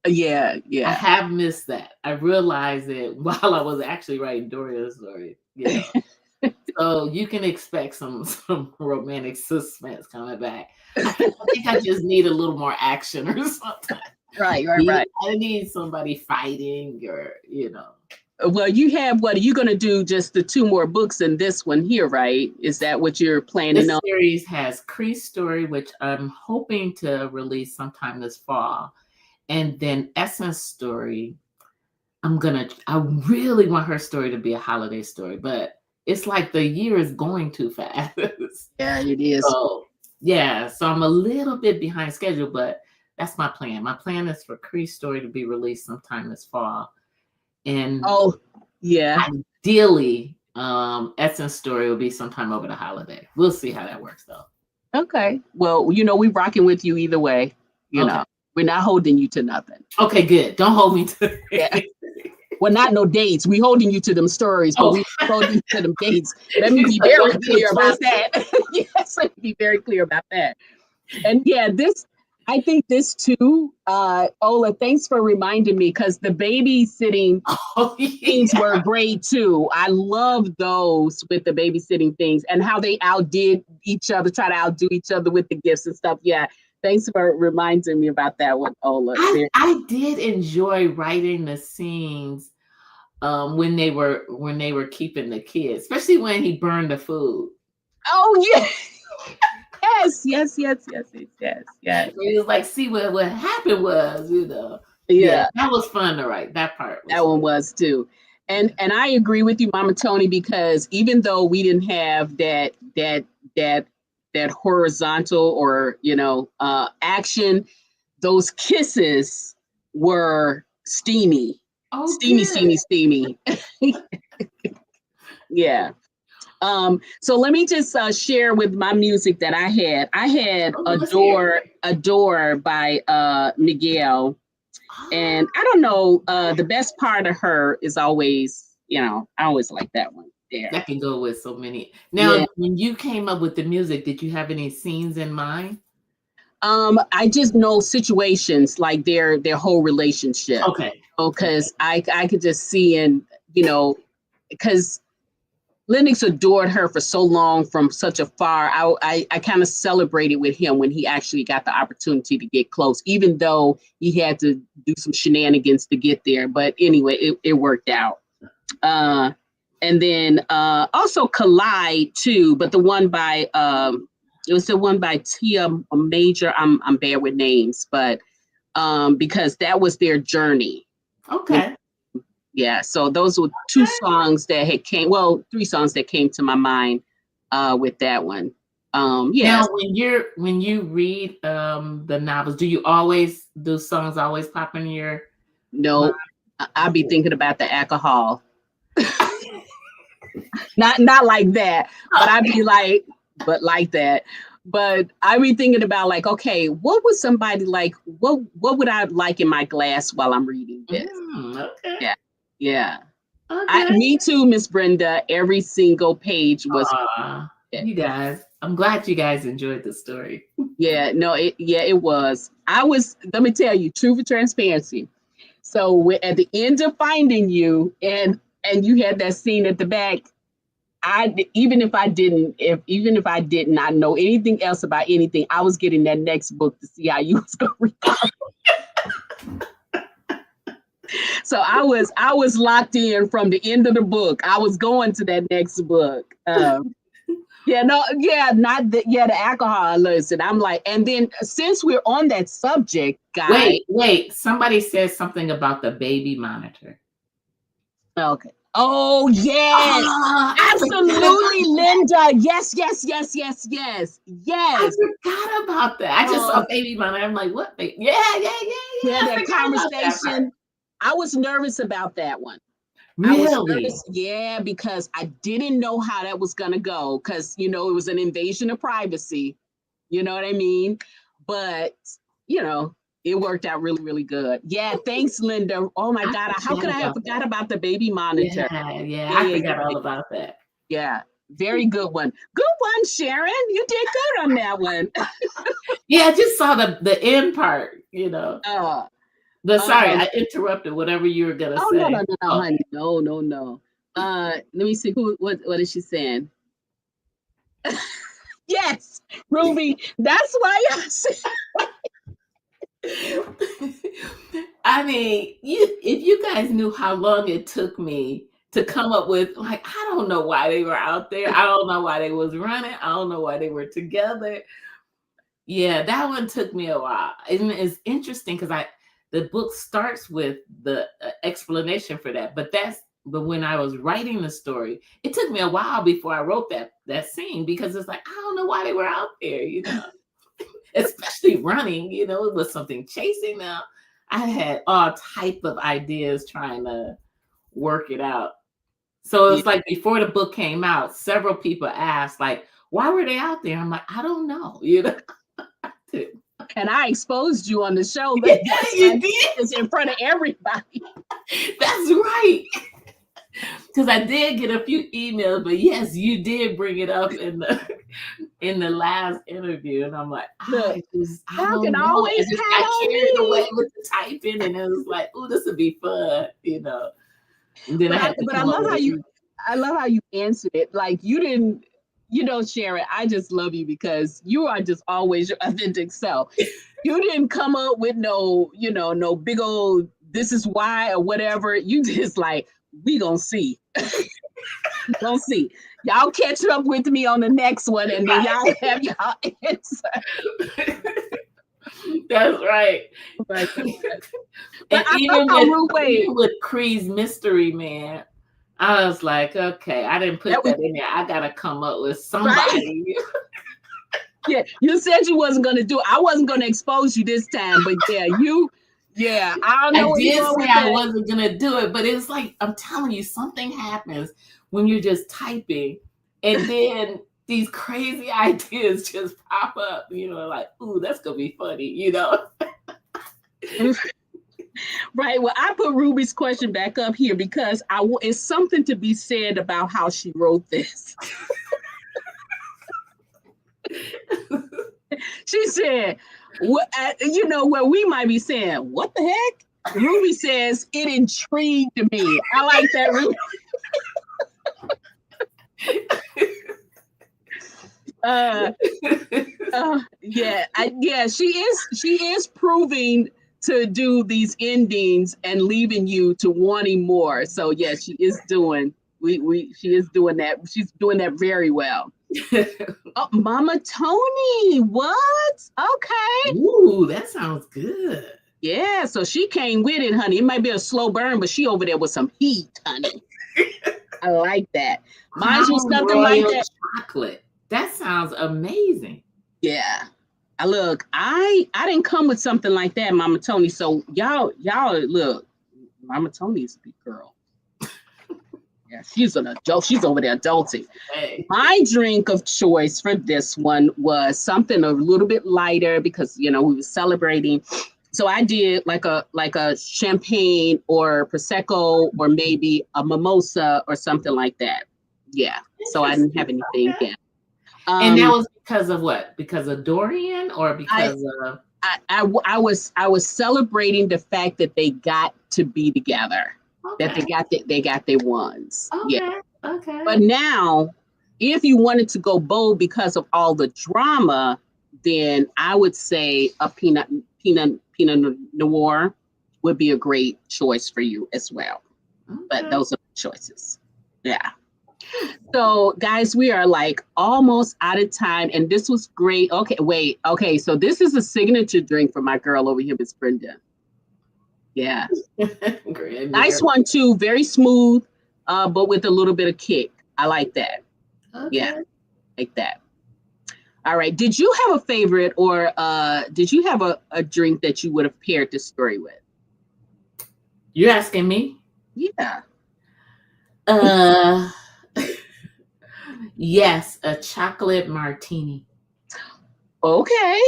Yeah, I yeah. have missed that. I realized it while I was actually writing Doria's story. So you can expect some romantic suspense coming back. I think I just need a little more action or something. Right. I need somebody fighting or. Well, what are you going to do? Just the two more books in this one here, right? Is that what you're planning This on? series has Cree's story, which I'm hoping to release sometime this fall. And then Essence story, I really want her story to be a holiday story, but it's like the year is going too fast. Yeah, it is. So yeah, so I'm a little bit behind schedule, but that's my plan. My plan is for Cree's story to be released sometime this fall. And Oh, yeah. ideally, Essence story will be sometime over the holiday. We'll see how that works though. Okay. Well, we're rocking with you either way. Okay. We're not holding you to nothing. Okay, good. Don't hold me to Yeah. Well, not no dates. We holding you to them stories, but Oh, we holding you to them dates. Let me she's be like, very don't be clear about obsessed. that. Yes, let me be very clear about that. And yeah, I think this too, Ola, thanks for reminding me because the babysitting Oh, things yeah. were great too. I love those with the babysitting things and how they outdid each other, try to outdo each other with the gifts and stuff. Yeah. Thanks for reminding me about that one, Ola. I did enjoy writing the scenes when they were keeping the kids, especially when he burned the food. Oh yeah. Yes. Where he was like, see what happened was. Yeah, Yeah, that was fun to write. That part was that one was too. And I agree with you, Mama Tony, because even though we didn't have that that horizontal or action, those kisses were steamy, oh steamy, good. steamy, steamy. Yeah. So let me just share with my music that I had. I had Oh, let's hear it. Adore by Miguel. And I don't know, the best part of her is always, I always like that one there. That can go with so many. Yeah. Now, when you came up with the music, did you have any scenes in mind? I just know situations like their whole relationship. Okay. Okay. Because I could just see, and because Lennox adored her for so long from such a far. I kind of celebrated with him when he actually got the opportunity to get close, even though he had to do some shenanigans to get there. But anyway, it worked out. And then also Collide too, but the one by it was the one by Tia Major. I'm bad with names, but because that was their journey. Okay. Yeah, so those were two songs that had came. Well, three songs that came to my mind with that one. Yeah. Now, when you read the novels, do songs always pop in your mind? No, I'll be thinking about the alcohol. Not like that, but I'd be like, but like that. But I be thinking about like, okay, what would somebody like? What would I like in my glass while I'm reading this? Okay. Yeah, yeah. Okay. Me too, Miss Brenda. Every single page was. You guys, I'm glad you guys enjoyed the story. Yeah, no, it was. Let me tell you, truth and transparency. So at the end of Finding You, and you had that scene at the back, even if I did not know anything else about anything, I was getting that next book to see how you was going to recover. So I was locked in from the end of the book. I was going to that next book. The alcohol. Listen, I'm like, and then since we're on that subject, guys. Wait. Somebody said something about the baby monitor. Okay. Oh yes, absolutely, Linda. Yes. I forgot about that. I just saw baby monitor. I'm like, what? Yeah. That conversation. I was nervous about that one. Really? I was nervous, yeah, because I didn't know how that was gonna go. Because it was an invasion of privacy. You know what I mean? But it worked out really, really good. Yeah, thanks, Linda. Oh my God, how could I have forgot about the baby monitor? Yeah, I forgot all about that. Yeah, very good one. Good one, Sharon. You did good on that one. Yeah, I just saw the end part, Sorry, I interrupted whatever you were gonna say. No, honey. No. Let me see what is she saying? Yes, Ruby. That's why I said. I mean, if you guys knew how long it took me to come up with, like, I don't know why they were out there. I don't know why they was running. I don't know why they were together. Yeah, that one took me a while. And it's interesting because the book starts with the explanation for that. But when I was writing the story, it took me a while before I wrote that scene, because it's like, I don't know why they were out there, especially running, it was something chasing them. I had all type of ideas trying to work it out. So it's like before the book came out, several people asked, like, why were they out there? I'm like, I don't know, And I exposed you on the show. Yeah, you did. It's in front of everybody. That's right. Because I did get a few emails, but yes, you did bring it up in the last interview, and I'm like, I don't know. Always I just got carried away with the typing, and it was like, oh, this would be fun, And then I love how you answered it. Like, you didn't. Sharon, I just love you because you are just always your authentic self. You didn't come up with no big old, this is why or whatever. You just like, we gonna see. Gonna see. Y'all catch up with me on the next one, and then y'all have y'all answer. That's right. And even with Cree's Mystery Man, I was like, okay, I didn't put that in there. I gotta come up with somebody. Right? Yeah, you said you wasn't gonna do it. I wasn't gonna expose you this time, but I don't know. I did say I wasn't gonna do it, but it's like, I'm telling you, something happens when you're just typing, and then these crazy ideas just pop up. Like, ooh, that's gonna be funny. Right. Well, I put Ruby's question back up here because it's something to be said about how she wrote this. She said, where we might be saying, what the heck? Ruby says, it intrigued me. I like that, Ruby. uh, yeah, she is proving to do these endings and leaving you to wanting more. So yeah, she is doing she is doing that. She's doing that very well. Oh, Mama Tony, what? Okay. Ooh, that sounds good. Yeah, so she came with it, honey. It might be a slow burn, but she over there with some heat, honey. I like that. Mine was Crown nothing like Royal that. chocolate. That sounds amazing. Yeah. Look, I didn't come with something like that, Mama Tony. So y'all look, Mama Tony's a big girl. Yeah, she's an adult. She's over there adulting. Hey. My drink of choice for this one was something a little bit lighter because we were celebrating. So I did like a champagne or prosecco or maybe a mimosa or something like that. Yeah. So I didn't have anything Okay. yet. And that was because of what? Because of Dorian or I, because of I was celebrating the fact that they got to be together, that okay. they got their ones. Yeah. Okay. Okay. But now, if you wanted to go bold because of all the drama, then I would say a Pinot Noir would be a great choice for you as well. Okay. But those are the choices. Yeah. So, guys, we are like almost out of time, and this was great. Okay, wait. Okay, so this is a signature drink for my girl over here, Miss Brenda. Yeah, Great. nice one too. Very smooth, but with a little bit of kick. I like that. Okay. Yeah, like that. All right. Did you have a favorite, or did you have a drink that you would have paired this story with? You're asking me? Yeah. Yes, a chocolate martini. Okay.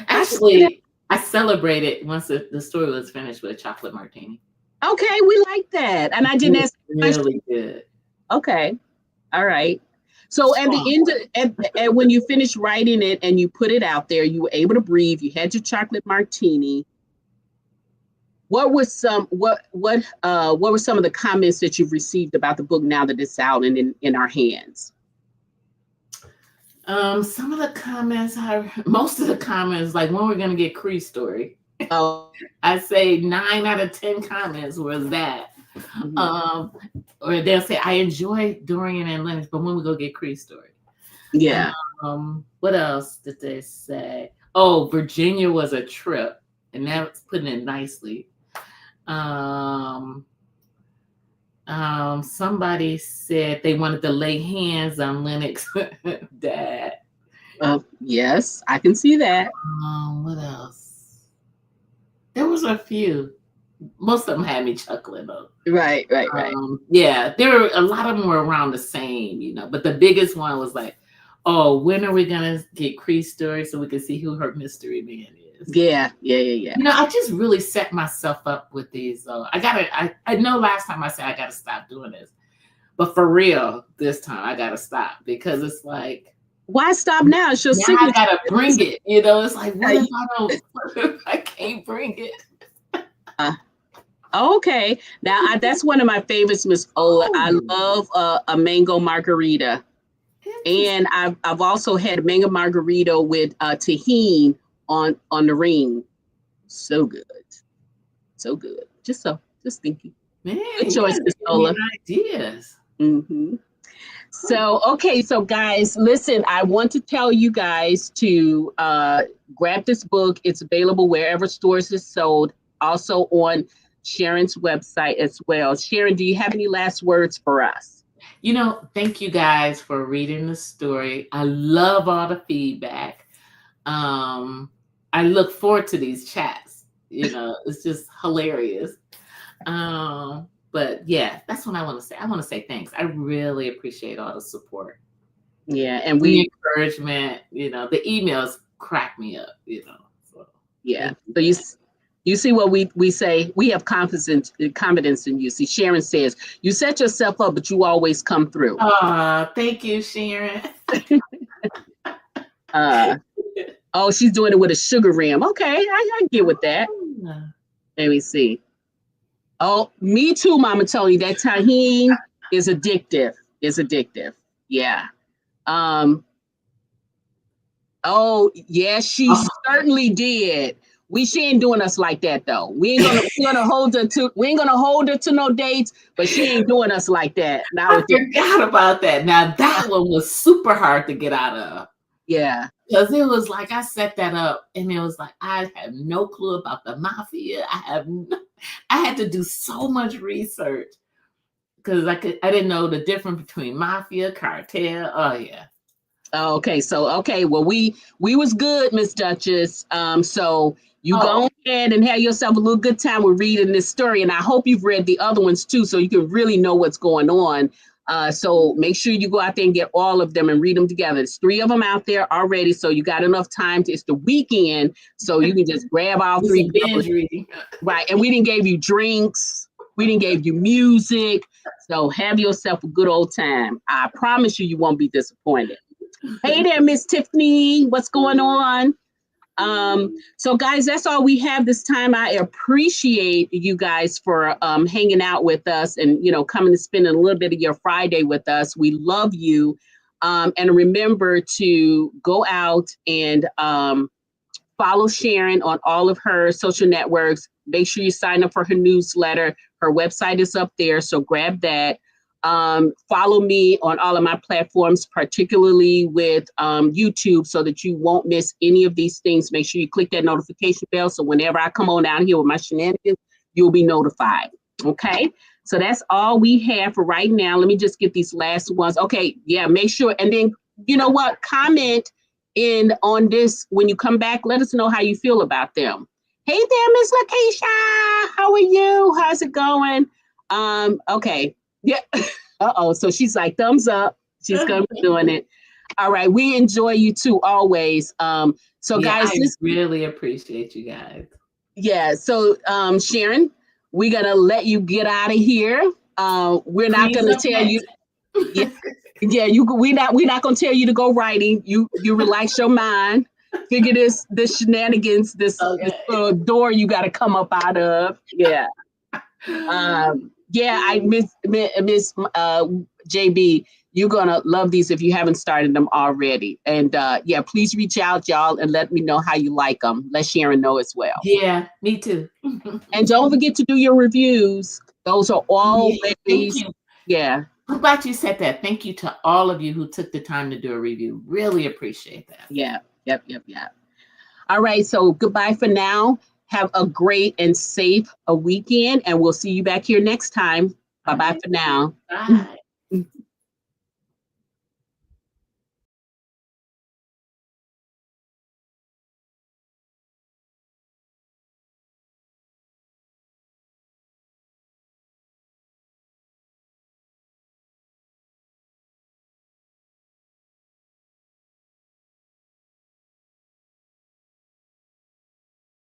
Actually, I celebrated once the story was finished with a chocolate martini. Okay, we like that. And I didn't ask really good. Okay. All right. So at the end and when you finished writing it and you put it out there, you were able to breathe, you had your chocolate martini. What were some what were some of the comments that you've received about the book now that it's out and in our hands? Some of the comments most of the comments, like when we're gonna get Cree's story. Oh, I say 9 out of 10 comments was that. Mm-hmm. Or they'll say, I enjoy Dorian and Lennox, but when we go get Cree's story. Yeah. What else did they say? Oh, Virginia was a trip, and that's putting it nicely. Somebody said they wanted to lay hands on Lennox dad. Yes, I can see that. What else? There was a few. Most of them had me chuckling though. Right. Yeah, there were a lot of them were around the same, but the biggest one was like, oh, when are we gonna get Cree's story so we can see who her mystery man is? Yeah. I just really set myself up with these. I know last time I said I gotta stop doing this, but for real, this time I gotta stop because it's like, why stop now? It's your signature. I gotta bring it. It's like, what if I can't bring it? Okay, now that's one of my favorites, Miss Ola. I love a mango margarita, and I've also had a mango margarita with tahini on the ring. So good. Just thinking. Man, good choice, Miss Ola. Ideas. Mm-hmm. So guys, listen. I want to tell you guys to grab this book. It's available wherever stores is sold. Also on Sharon's website as well. Sharon, do you have any last words for us? Thank you guys for reading the story. I love all the feedback. I look forward to these chats. It's just hilarious. But yeah, that's what I want to say. I want to say thanks. I really appreciate all the support. Yeah, and the encouragement, the emails crack me up, So, yeah. So you see what we say, we have confidence in you. See, Sharon says, you set yourself up, but you always come through. Thank you, Sharon. Oh, she's doing it with a sugar rim. Okay, I get with that. Let me see. Oh, me too, Mama Tony. That tahini is addictive. Yeah. Um, oh, yes, she Oh, certainly did. She ain't doing us like that though. We ain't gonna hold her to no dates, but she ain't doing us like that. Not I with this. forgot about that. Now that one was super hard to get out of. Yeah. Because it was like I set that up and it was like I have no clue about the mafia. I had to do so much research because I didn't know the difference between mafia, cartel. Oh yeah. Okay, so okay, well we was good, Miss Duchess. So you Oh, go ahead and have yourself a little good time with reading this story, and I hope you've read the other ones too, so you can really know what's going on. So make sure you go out there and get all of them and read them together. There's 3 of them out there already, so you got enough time. It's the weekend, so you can just grab all do 3 some binge reading. right. And we didn't give you drinks, we didn't give you music, so have yourself a good old time. I promise you, you won't be disappointed. Hey there, Miss Tiffany. What's going on? So guys, that's all we have this time. I appreciate you guys for hanging out with us and coming and spending a little bit of your Friday with us. We love you. And remember to go out and follow Sharon on all of her social networks. Make sure you sign up for her newsletter. Her website is up there, so grab that. Follow me on all of my platforms, particularly with YouTube, so that you won't miss any of these things. Make sure you click that notification bell so whenever I come on down here with my shenanigans, you'll be notified. Okay, so that's all we have for right now. Let me just get these last ones. Okay, yeah, make sure, and then you know what? Comment in on this when you come back. Let us know how you feel about them. Hey there, Miss Lakeisha. How are you? How's it going? Okay. Yeah. Uh-oh. So she's like, thumbs up. She's gonna be doing it. All right. We enjoy you too, always. So Yeah, guys, I really appreciate you guys. yeah, so Sharon, we're gonna let you get out of here. We're not Please gonna up tell you, next. yeah, yeah, we're not gonna tell you to go writing. You relax your mind, figure this shenanigans, this Okay. door you gotta come up out of. Yeah. Yeah, I miss JB. You're gonna love these if you haven't started them already. And yeah, please reach out, y'all, and let me know how you like them. Let Sharon know as well. Yeah, me too. And don't forget to do your reviews. Those are Yeah, thank always, you. yeah, I'm glad you said that. Thank you to all of you who took the time to do a review. Really appreciate that. yeah, yep. All right, so goodbye for now. Have a great and safe weekend, and we'll see you back here next time. Bye All bye right. for now. Bye.